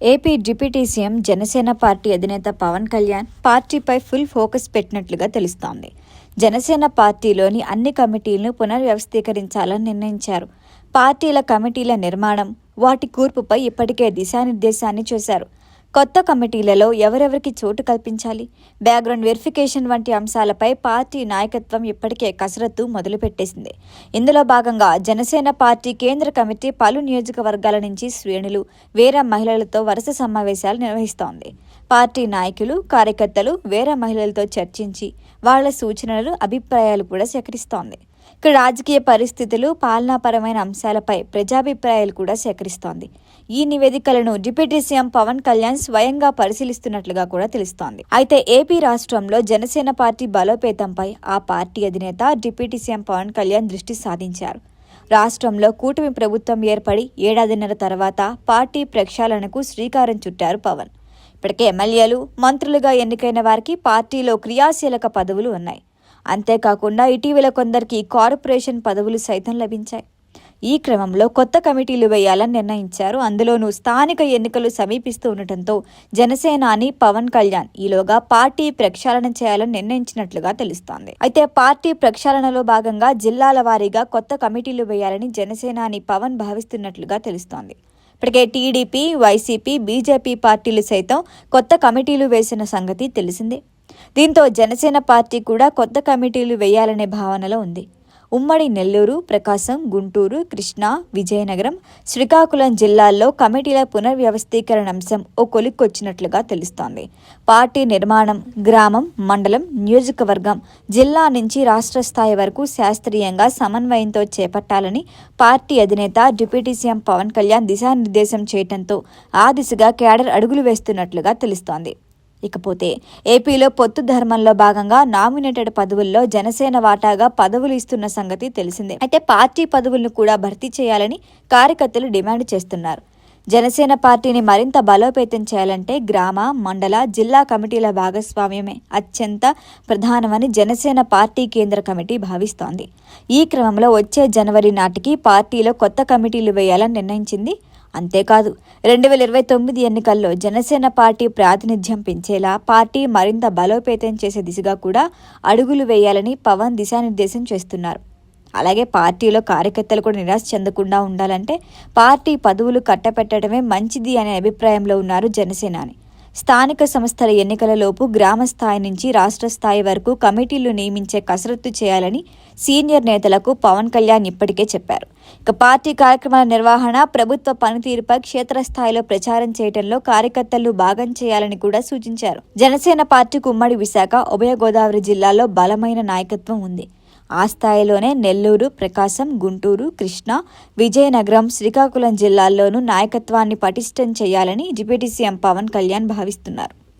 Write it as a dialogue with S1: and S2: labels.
S1: AP deputy CM Janasena party అధినేత పవన్ కళ్యాణ్ పార్టీపై full focus పెట్టినట్లుగా తెలుస్తోంది. జనసేన పార్టీలోని అన్ని కమిటీలను పునర్వ్యవస్థీకరించాలని నిర్ణయించారు. పార్టీల కమిటీల నిర్మాణం, వాటి కూర్పుపై ఇప్పటికే దిశానిర్దేశాన్ని చేశారు. కొత్త కమిటీలలో ఎవరెవరికి చోటు కల్పించాలి, బ్యాక్గ్రౌండ్ వెరిఫికేషన్ వంటి అంశాలపై పార్టీ నాయకత్వం ఇప్పటికే కసరత్తు మొదలుపెట్టేసింది. ఇందులో భాగంగా జనసేన పార్టీ కేంద్ర కమిటీ పలు నియోజకవర్గాల నుంచి శ్రేణులు, వేరే మహిళలతో వరుస సమావేశాలు నిర్వహిస్తోంది. పార్టీ నాయకులు, కార్యకర్తలు వేరే మహిళలతో చర్చించి వాళ్ల సూచనలు, అభిప్రాయాలు కూడా సేకరిస్తోంది. ఇక్కడ రాజకీయ పరిస్థితులు, పాలనాపరమైన అంశాలపై ప్రజాభిప్రాయాలు కూడా సేకరిస్తోంది. ఈ నివేదికలను డిప్యూటీ సీఎం పవన్ కళ్యాణ్ స్వయంగా పరిశీలిస్తున్నట్లుగా కూడా తెలుస్తోంది. అయితే ఏపీ రాష్ట్రంలో జనసేన పార్టీ బలోపేతంపై ఆ పార్టీ అధినేత డిప్యూటీ సీఎం పవన్ కళ్యాణ్ దృష్టి సాధించారు. రాష్ట్రంలో కూటమి ప్రభుత్వం ఏర్పడి ఏడాదిన్నర తర్వాత పార్టీ ప్రక్షాళనకు శ్రీకారం చుట్టారు పవన్. ఇప్పటికే ఎమ్మెల్యేలు, మంత్రులుగా ఎన్నికైన వారికి పార్టీలో క్రియాశీలక పదవులు ఉన్నాయి. అంతేకాకుండా ఇటీవల కొందరికి కార్పొరేషన్ పదవులు సైతం లభించాయి. ఈ క్రమంలో కొత్త కమిటీలు వేయాలని నిర్ణయించారు. అందులోనూ స్థానిక ఎన్నికలు సమీపిస్తూ ఉండటంతో జనసేనాని పవన్ కళ్యాణ్ ఈలోగా పార్టీ ప్రక్షాళన చేయాలని నిర్ణయించినట్లుగా తెలుస్తోంది. అయితే పార్టీ ప్రక్షాళనలో భాగంగా జిల్లాల వారీగా కొత్త కమిటీలు వేయాలని జనసేనాని పవన్ భావిస్తున్నట్లుగా తెలుస్తోంది. ఇప్పటికే టీడీపీ, వైసీపీ, బీజేపీ పార్టీలు సైతం కొత్త కమిటీలు వేసిన సంగతి తెలిసిందే. దీంతో జనసేన పార్టీ కూడా కొత్త కమిటీలు వేయాలనే భావనలో ఉంది. ఉమ్మడి నెల్లూరు, ప్రకాశం, గుంటూరు, కృష్ణా, విజయనగరం, శ్రీకాకుళం జిల్లాల్లో కమిటీల పునర్వ్యవస్థీకరణ అంశం ఓ కొలిక్కొచ్చినట్లుగా తెలుస్తోంది. పార్టీ నిర్మాణం గ్రామం, మండలం, నియోజకవర్గం, జిల్లా నుంచి రాష్ట్ర స్థాయి వరకు శాస్త్రీయంగా సమన్వయంతో చేపట్టాలని పార్టీ అధినేత డిప్యూటీ సీఎం పవన్ కళ్యాణ్ దిశానిర్దేశం చేయడంతో ఆ దిశగా కేడర్ అడుగులు వేస్తున్నట్లుగా తెలుస్తోంది. ఇకపోతే ఏపీలో పొత్తు ధర్మంలో భాగంగా నామినేటెడ్ పదవుల్లో జనసేన వాటాగా పదవులు ఇస్తున్న సంగతి తెలిసిందే. అయితే పార్టీ పదవులను కూడా భర్తీ చేయాలని కార్యకర్తలు డిమాండ్ చేస్తున్నారు. జనసేన పార్టీని మరింత బలోపేతం చేయాలంటే గ్రామ, మండల, జిల్లా కమిటీల భాగస్వామ్యమే అత్యంత ప్రధానమని జనసేన పార్టీ కేంద్ర కమిటీ భావిస్తోంది. ఈ క్రమంలో వచ్చే జనవరి నాటికి పార్టీలో కొత్త కమిటీలు వేయాలని నిర్ణయించింది. అంతేకాదు 2029 ఎన్నికల్లో జనసేన పార్టీ ప్రాతినిధ్యం పెంచేలా పార్టీ మరింత బలోపేతం చేసే దిశగా కూడా అడుగులు వేయాలని పవన్ దిశానిర్దేశం చేస్తున్నారు. అలాగే పార్టీలో కార్యకర్తలు కూడా నిరాశ చెందకుండా ఉండాలంటే పార్టీ పదవులు కట్టపెట్టడమే మంచిది అనే అభిప్రాయంలో ఉన్నారు జనసేనాని. స్థానిక సంస్థల ఎన్నికలలోపు గ్రామ స్థాయి నుంచి రాష్ట్ర స్థాయి వరకు కమిటీలు నియమించే కసరత్తు చేయాలని సీనియర్ నేతలకు పవన్ కళ్యాణ్ ఇప్పటికే చెప్పారు. ఇక పార్టీ కార్యక్రమాల నిర్వహణ, ప్రభుత్వ పనితీరుపై క్షేత్రస్థాయిలో ప్రచారం చేయడంలో కార్యకర్తలు భాగం చేయాలని కూడా సూచించారు. జనసేన పార్టీకి ఉమ్మడి విశాఖ, ఉభయ గోదావరి జిల్లాల్లో బలమైన నాయకత్వం ఉంది. ఆ స్థాయిలోనే నెల్లూరు, ప్రకాశం, గుంటూరు, కృష్ణా, విజయనగరం, శ్రీకాకుళం జిల్లాల్లోనూ నాయకత్వాన్ని పటిష్టం చేయాలని డిప్యూటీ సీఎం పవన్ కళ్యాణ్ భావిస్తున్నారు.